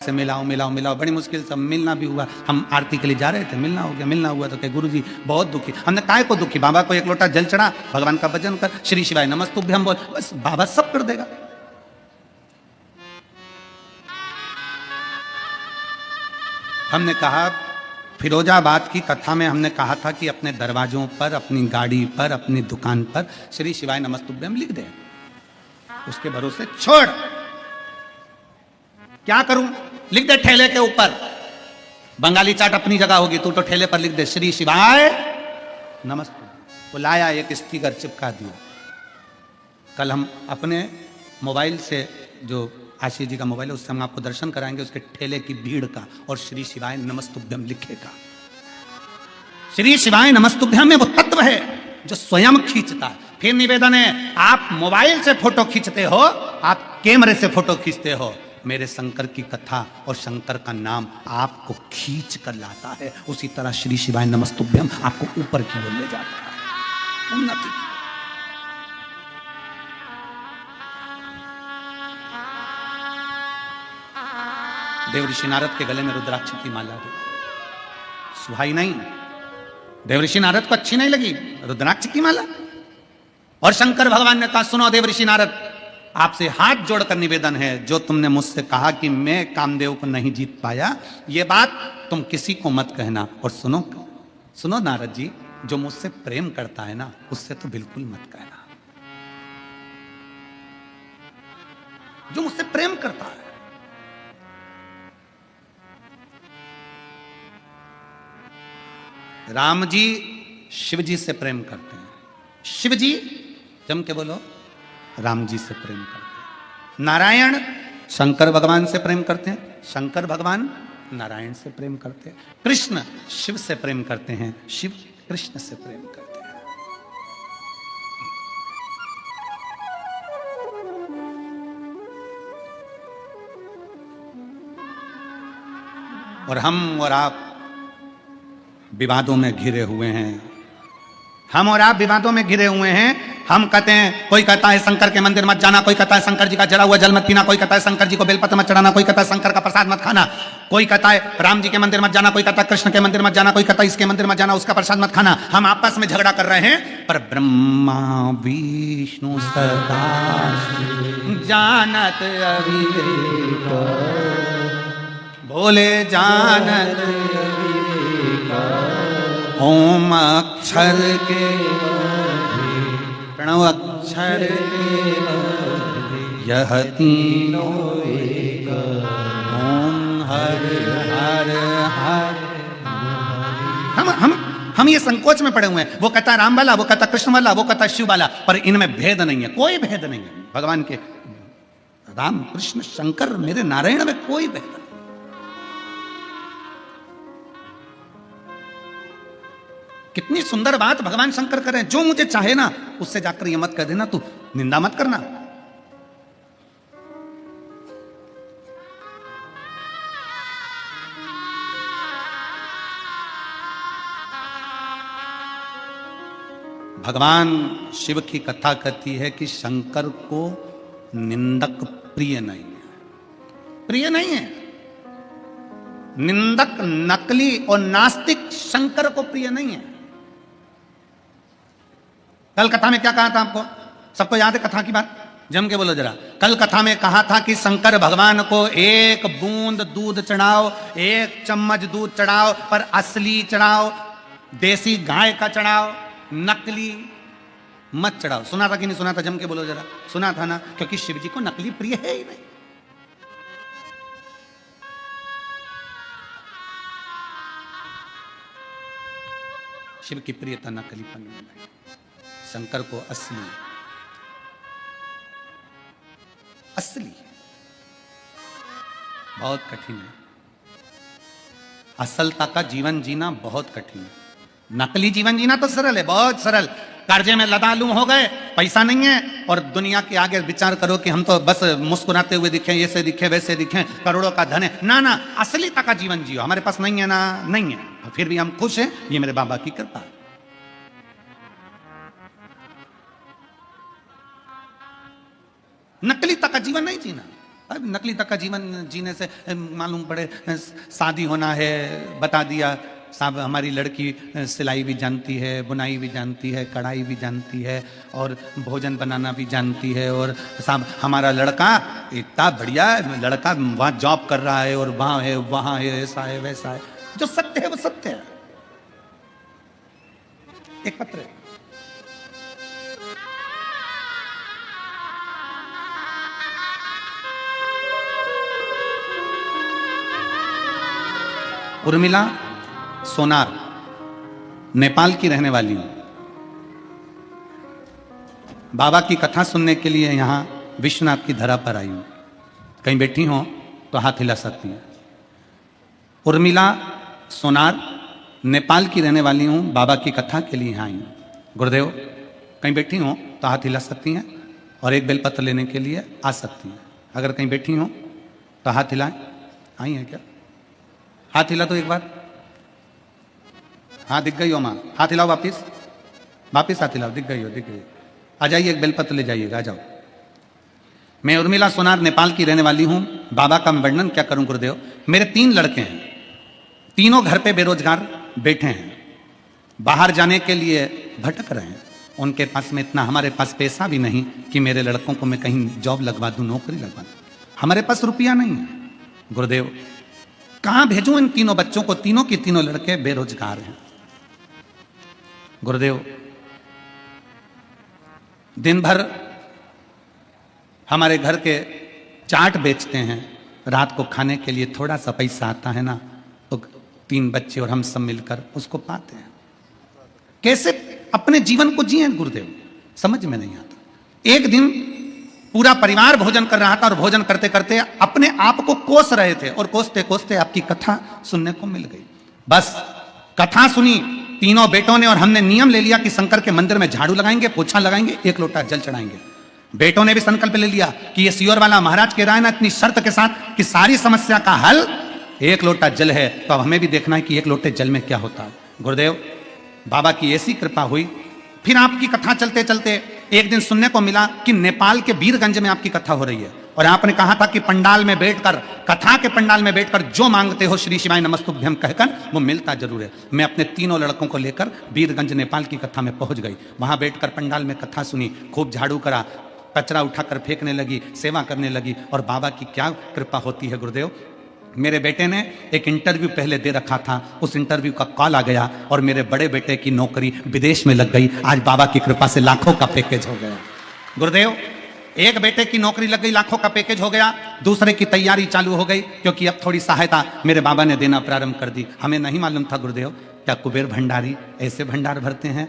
से मिलाओ मिलाओ मिलाओ, बड़ी मुश्किल से मिलना भी हुआ। हम आरती के लिए जा रहे थे, मिलना हो गया। मिलना हुआ तो कहे गुरुजी बहुत दुखी। हमने काय को दुखी? बाबा को एक लोटा जल चढ़ा, भगवान का भजन कर, श्री शिवाय नमस्तुभ्यम बोल, बस बाबा सब कर देगा। हमने कहा फिरोजाबाद की कथा में हमने कहा था कि अपने दरवाजों पर, अपनी गाड़ी पर, अपनी दुकान पर श्री शिवाय नमस्तुभ्यम लिख दे। उसके भरोसे छोड़, क्या करूं? लिख दे ठेले के ऊपर। बंगाली चाट अपनी जगह होगी, तू तो ठेले पर लिख दे श्री शिवाय नमस्ते। वो लाया, एक स्टिकर चिपका दिया। कल हम अपने मोबाइल से, जो आशीष जी का मोबाइल है, उससे हम आपको दर्शन कराएंगे उसके ठेले की भीड़ का, और श्री शिवाय नमस्तुभ्यम लिखेगा। श्री शिवाय नमस्तुभ्यम में वो तत्व है जो स्वयं खींचता है। फिर निवेदन है, आप मोबाइल से फोटो खींचते हो, आप कैमरे से फोटो खींचते हो, मेरे शंकर की कथा और शंकर का नाम आपको खींच कर लाता है। उसी तरह श्री शिवाय नमस्तुभ्यम आपको ऊपर की ओर ले जाता है, उन्नति। देव ऋषि नारद के गले में रुद्राक्ष की माला दी, सुहाई नहीं। देव ऋषि नारद को अच्छी नहीं लगी रुद्राक्ष की माला, और शंकर भगवान ने कहा सुनो देव ऋषि नारद, आपसे हाथ जोड़कर निवेदन है, जो तुमने मुझसे कहा कि मैं कामदेव को नहीं जीत पाया, ये बात तुम किसी को मत कहना। और सुनो सुनो नारद जी, जो मुझसे प्रेम करता है ना, उससे तो बिल्कुल मत कहना। जो मुझसे प्रेम करता है, राम जी शिव जी से प्रेम करते हैं, शिव जी जम के बोलो राम जी से प्रेम करते हैं। नारायण शंकर भगवान से प्रेम करते हैं, शंकर भगवान नारायण से प्रेम करते हैं। कृष्ण शिव से प्रेम करते हैं, शिव कृष्ण से प्रेम करते हैं। और हम और आप विवादों में घिरे हुए हैं, हम और आप विवादों में घिरे हुए हैं। हम कहते हैं, कोई कहता है शंकर के मंदिर मत जाना, कोई कहता है शंकर जी का जला हुआ जल मत पीना, कोई कहता है शंकर जी को बेलपत्र मत चढ़ाना, कोई कहता है शंकर का प्रसाद मत खाना, कोई कहता है राम जी के मंदिर मत जाना, कोई कहता है कृष्ण के मंदिर मत जाना, कोई कहता है इसके मंदिर मत जाना, उसका प्रसाद मत खाना। हम आपस में झगड़ा कर रहे हैं, पर ब्रह्मा विष्णु सदा जानत अविवेक, भोले जानत ओम अक्षर के प्रणव अक्षर के यह तीनों एक, ओम हर हर हर। हम ये संकोच में पड़े हुए हैं। वो कहता है राम वाला, वो कहता कृष्ण वाला, वो कहता शिव वाला, पर इनमें भेद नहीं है, कोई भेद नहीं है। भगवान के राम कृष्ण शंकर मेरे नारायण में कोई भेद नहीं। कितनी सुंदर बात भगवान शंकर करें, जो मुझे चाहे ना उससे जाकर ये मत कह देना तू निंदा मत करना। भगवान शिव की कथा कहती है कि शंकर को निंदक प्रिय नहीं है, प्रिय नहीं है। निंदक, नकली और नास्तिक शंकर को प्रिय नहीं है। कल कथा में क्या कहा था आपको? सबको याद है कथा की बात? जम के बोलो जरा। कल कथा में कहा था कि शंकर भगवान को एक बूंद दूध चढ़ाओ, एक चम्मच दूध चढ़ाओ, पर असली चढ़ाओ, देसी गाय का चढ़ाओ, नकली मत चढ़ाओ। सुना था कि नहीं सुना था? जम के बोलो जरा। सुना था ना, क्योंकि शिव जी को नकली प्रिय है ही नहीं। शिव की प्रियता नकलीपन में नहीं, शंकर को असली असली बहुत कठिन है। असलता का जीवन जीना बहुत कठिन है। नकली जीवन जीना तो सरल है, बहुत सरल। कर्जे में लदालू हो गए, पैसा नहीं है, और दुनिया के आगे विचार करो कि हम तो बस मुस्कुराते हुए दिखे, ऐसे दिखे वैसे दिखे, करोड़ों का धन है। ना ना, असलीता का जीवन जियो। हमारे पास नहीं है ना, नहीं है, फिर भी हम खुश हैं, ये मेरे बाबा की कृपा। नकलीता का जीवन नहीं जीना। अब नकली तक का जीवन जीने से मालूम पड़े शादी होना है, बता दिया साहब हमारी लड़की सिलाई भी जानती है, बुनाई भी जानती है, कढ़ाई भी जानती है और भोजन बनाना भी जानती है, और साहब हमारा लड़का इतना बढ़िया लड़का वहाँ जॉब कर रहा है और वहाँ है ऐसा है वैसा है। जो सत्य है वो सत्य है। एक पत्र है, उर्मिला सोनार नेपाल की रहने वाली हूं। बाबा की कथा सुनने के लिए यहां विश्वनाथ की धरा पर आई हूं। कहीं बैठी हो तो हाथ हिला सकती हैं। उर्मिला सोनार नेपाल की रहने वाली हूं, बाबा की कथा के लिए यहां आई हूं। गुरुदेव कहीं बैठी हो तो हाथ हिला सकती हैं और एक बेलपत्र लेने के लिए आ सकती हैं। अगर कहीं बैठी हो तो हाथ हिलाएं। आई हैं क्या? हाथ हिला तो एक बार। हाँ दिख गई हो माँ, हाथ हिलाओ वापिस, वापिस हाथ हिलाओ। दिख गई हो, दिख गई। आ जाइए, एक बेलपत्र ले जाइएगा, आ जाओ। मैं उर्मिला सोनार नेपाल की रहने वाली हूँ। बाबा का मैं वर्णन क्या करूं गुरुदेव। मेरे 3 लड़के हैं, तीनों घर पे बेरोजगार बैठे हैं, बाहर जाने के लिए भटक रहे हैं। उनके पास में इतना, हमारे पास पैसा भी नहीं कि मेरे लड़कों को मैं कहीं जॉब लगवा दूं, नौकरी लगवा दूं। हमारे पास रुपया नहीं है गुरुदेव। कहां भेजूं इन तीनों बच्चों को? तीनों की तीनों लड़के बेरोजगार हैं गुरुदेव। दिन भर हमारे घर के चाट बेचते हैं, रात को खाने के लिए थोड़ा सा पैसा आता है ना, तो 3 बच्चे और हम सब मिलकर उसको पाते हैं। कैसे अपने जीवन को जिए गुरुदेव, समझ में नहीं आता। एक दिन पूरा परिवार भोजन कर रहा था और भोजन करते करते अपने आप को कोस रहे थे और कोसते कोसते आपकी कथा सुनने को मिल गई। बस कथा सुनी तीनों बेटों ने और हमने नियम ले लिया कि शंकर के मंदिर में झाड़ू लगाएंगे, पोछा लगाएंगे, 1 लोटा जल चढ़ाएंगे। बेटों ने भी संकल्प ले लिया कि ये सियोर वाला महाराज कह रहा है ना इतनी शर्त के साथ कि सारी समस्या का हल 1 लोटा जल है, तो अब हमें भी देखना है कि 1 लोटे जल में क्या होता है। गुरुदेव बाबा की ऐसी कृपा हुई। फिर आपकी कथा चलते चलते एक दिन सुनने को मिला कि नेपाल के वीरगंज में आपकी कथा हो रही है और आपने कहा था कि पंडाल में बैठकर, कथा के पंडाल में बैठकर जो मांगते हो श्री शिवाय नमस्तुभ्यम कहकर वो मिलता जरूर है। मैं अपने तीनों लड़कों को लेकर वीरगंज नेपाल की कथा में पहुंच गई। वहां बैठकर पंडाल में कथा सुनी, खूब झाड़ू करा, कचरा उठाकर फेंकने लगी, सेवा करने लगी। और बाबा की क्या कृपा होती है गुरुदेव। मेरे बेटे ने एक इंटरव्यू पहले दे रखा था, उस इंटरव्यू का कॉल आ गया और मेरे बड़े बेटे की नौकरी विदेश में लग गई। आज बाबा की कृपा से लाखों का पैकेज हो गया गुरुदेव। एक बेटे की नौकरी लग गई, लाखों का पैकेज हो गया। दूसरे की तैयारी चालू हो गई क्योंकि अब थोड़ी सहायता मेरे बाबा ने देना प्रारंभ कर दी। हमें नहीं मालूम था गुरुदेव, क्या कुबेर भंडारी ऐसे भंडार भरते हैं।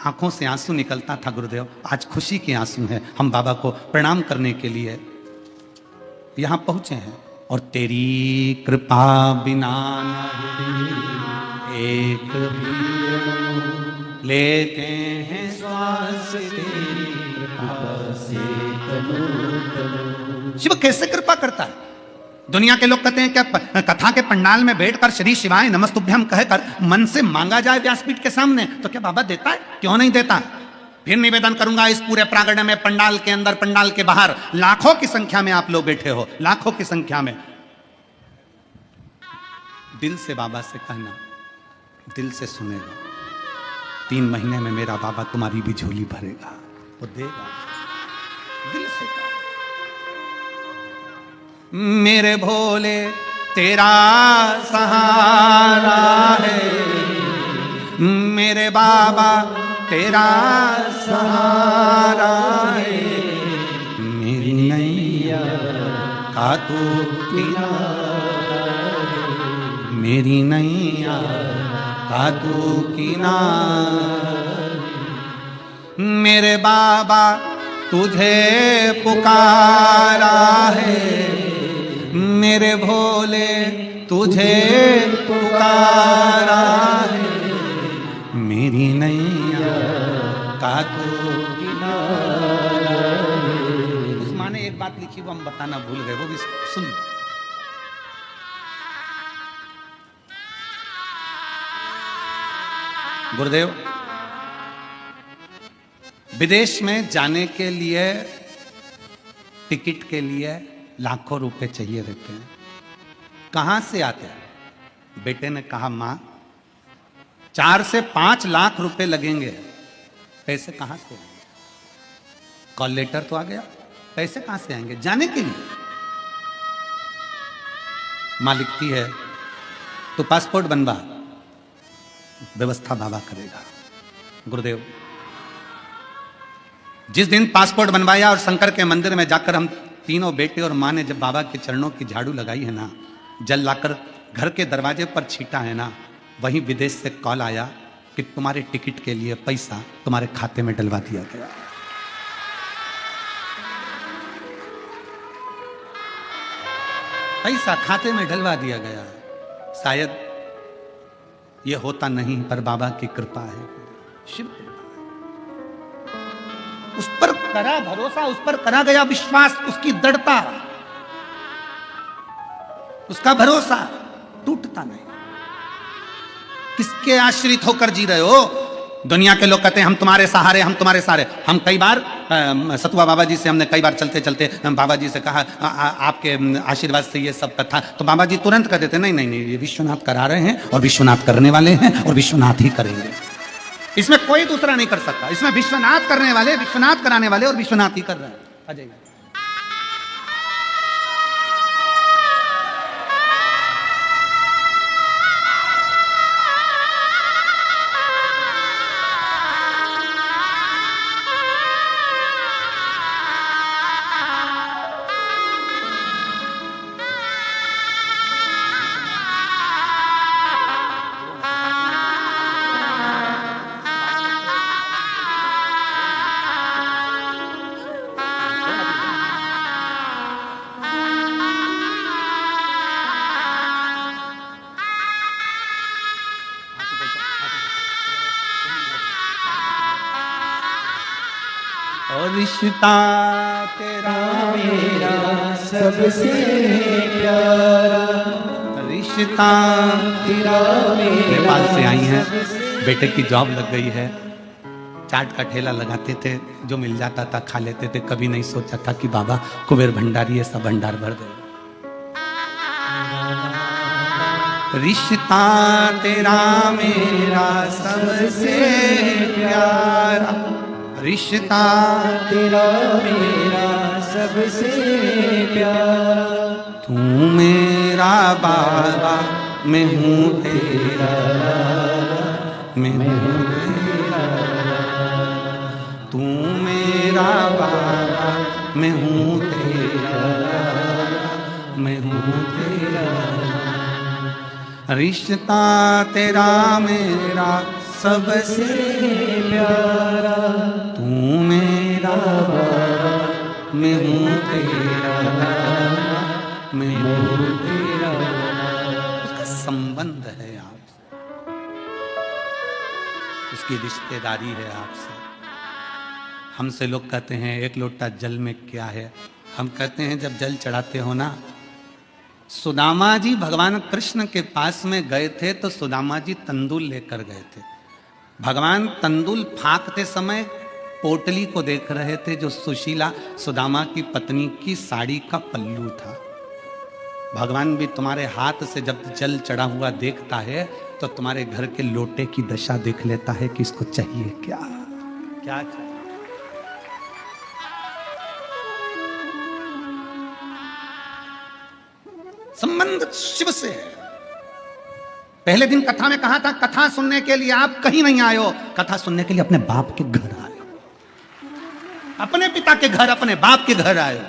आंखों से आंसू निकलता था गुरुदेव। आज खुशी के आंसू हैं। हम बाबा को प्रणाम करने के लिए यहां पहुंचे हैं। और तेरी कृपा बिना एक भी लेते हैं श्वास, तेरी कृपा से शिव कैसे कृपा करता है। दुनिया के लोग कहते हैं क्या कथा के पंडाल में बैठकर श्री शिवाय नमस्तुभ्यम कहकर मन से मांगा जाए व्यासपीठ के सामने, तो क्या बाबा देता है? क्यों नहीं देता। फिर निवेदन करूंगा, इस पूरे प्रांगण में, पंडाल के अंदर, पंडाल के बाहर लाखों की संख्या में आप लोग बैठे हो, लाखों की संख्या में। दिल से बाबा से कहना, दिल से सुनेगा। 3 महीने में मेरा बाबा तुम्हारी भी झोली भरेगा, वो देगा। दिल से कहा, मेरे भोले तेरा सहारा है, मेरे बाबा तेरा सहारा है, मेरी नैया का तू किनारा है, मेरी नैया का तू किनारा। मेरे बाबा तुझे पुकारा है, मेरे भोले तुझे पुकारा है, मेरी नैया का तू किनारा है। उस माँ ने एक बात लिखी वो हम बताना भूल गए, वो भी सुन। गुरुदेव विदेश में जाने के लिए टिकट के लिए लाखों रुपए चाहिए रहते हैं। कहां से आते हैं? बेटे ने कहा मां 4 से 5 लाख रुपए लगेंगे, पैसे कहां से आएंगे? कॉल लेटर तो आ गया, पैसे कहां से आएंगे जाने के लिए? मां लिखती है तो पासपोर्ट बनवा, व्यवस्था बाबा करेगा। गुरुदेव जिस दिन पासपोर्ट बनवाया और शंकर के मंदिर में जाकर हम तीनों बेटे और मां ने जब बाबा के चरणों की झाड़ू लगाई है ना, जल लाकर घर के दरवाजे पर छीटा है ना, वहीं विदेश से कॉल आया कि तुम्हारे टिकट के लिए पैसा तुम्हारे खाते में डलवा दिया गया। पैसा खाते में डलवा दिया गया। शायद यह होता नहीं, पर बाबा की कृपा है, शिव कृपा है। उस पर करा भरोसा, उस पर करा गया विश्वास, उसकी दृढ़ता, उसका भरोसा टूटता नहीं। किसके आश्रित होकर जी रहे हो? दुनिया के लोग कहते हैं हम तुम्हारे सहारे, हम तुम्हारे सहारे। हम कई बार सतुआ बाबा जी से हमने कई बार चलते चलते बाबा जी से कहा आपके आशीर्वाद से ये सब कथा, तो बाबा जी तुरंत कह देते नहीं नहीं नहीं, ये विश्वनाथ करा रहे हैं और विश्वनाथ करने वाले हैं और विश्वनाथ ही करेंगे। इसमें कोई दूसरा नहीं कर सकता। इसमें विश्वनाथ करने वाले, विश्वनाथ कराने वाले और विश्वनाथ ही कर रहे हैं। अजय रिश्ता तेरा मेरा सबसे प्यारा, रिश्ता तेरा नेपाल से आई हैं, बेटे की जॉब लग गई है, चाट का ठेला लगाते थे, जो मिल जाता था खा लेते थे। कभी नहीं सोचा था कि बाबा कुबेर भंडारी ऐसा भंडार भर दे। रिश्ता तेरा मेरा सबसे प्यारा, रिश्ता तेरा मेरा सबसे प्यारा, तू मेरा बाबा मैं हूँ तेरा, मैं हूँ तेरा, तू मेरा बाबा मैं हूँ तेरा, मैं हूँ तेरा। रिश्ता तेरा मेरा सबसे प्यारा, तू मेरा बाबा मैं हूँ तेरा, मैं हूँ तेरा। उसका संबंध है आपसे, उसकी रिश्तेदारी है आपसे। हमसे लोग कहते हैं एक लोटा जल में क्या है? हम कहते हैं जब जल चढ़ाते हो ना, सुदामा जी भगवान कृष्ण के पास में गए थे तो सुदामा जी तंदूल लेकर गए थे। भगवान तंदूल फाँकते समय पोटली को देख रहे थे, जो सुशीला सुदामा की पत्नी की साड़ी का पल्लू था। भगवान भी तुम्हारे हाथ से जब जल चढ़ा हुआ देखता है तो तुम्हारे घर के लोटे की दशा देख लेता है कि इसको चाहिए क्या, क्या चाहिए। संबंध शिव से है। पहले दिन कथा में कहा था कथा सुनने के लिए आप कहीं नहीं आए हो, कथा सुनने के लिए अपने बाप के घर आए हो, अपने पिता के घर, अपने बाप के घर आए हो।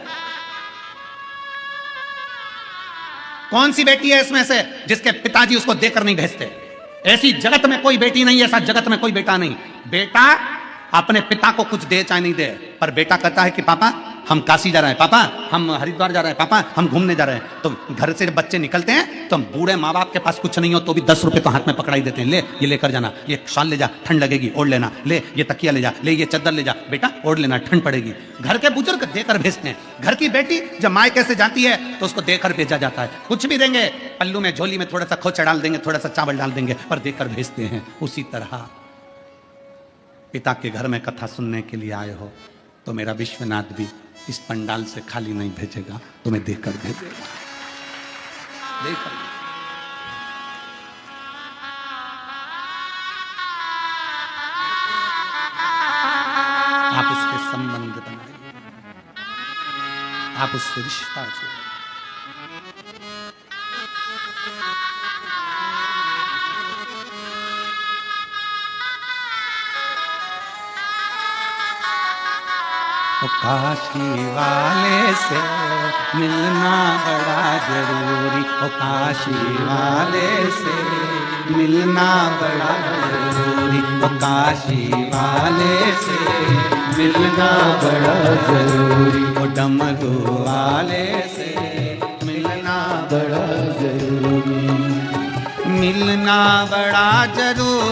कौन सी बेटी है इसमें से जिसके पिताजी उसको देकर नहीं भेजते? ऐसी जगत में कोई बेटी नहीं, ऐसा जगत में कोई बेटा नहीं। बेटा अपने पिता को कुछ दे चाहे नहीं दे, पर बेटा कहता है कि पापा हम काशी जा रहे हैं, पापा हम हरिद्वार जा रहे हैं, पापा हम घूमने जा रहे हैं। तो घर से जब बच्चे निकलते हैं तो हम बूढ़े माँ बाप के पास कुछ नहीं हो तो भी 10 रुपए तो हाथ में पकड़ाई देते हैं, ले ये लेकर जाना, ये शाल ले जा ठंड लगेगी ओढ़ लेना, ले ये तकिया ले जा, ले ये चद्दर ले जा बेटा ओढ़ लेना ठंड पड़ेगी। घर के बुजुर्ग देकर भेजते हैं। घर की बेटी जब मायके से जाती है तो उसको देकर भेजा जाता है। कुछ भी देंगे, पल्लू में झोली में थोड़ा सा खोचा डाल देंगे, थोड़ा सा चावल डाल देंगे, पर देकर भेजते हैं। उसी तरह पिता के घर में कथा सुनने के लिए आए हो तो मेरा विश्वनाथ भी इस पंडाल से खाली नहीं भेजेगा, तुम्हें देकर भेजेगा, देकर। आप उसके संबंध बनाइए, आप उससे रिश्ता जोड़िए। ओ काशी वाले से मिलना बड़ा जरूरी, ओ काशी वाले से मिलना बड़ा जरूरी, ओ काशी वाले से मिलना बड़ा जरूरी, ओ डमरू वाले से मिलना बड़ा जरूरी, मिलना बड़ा जरूरी।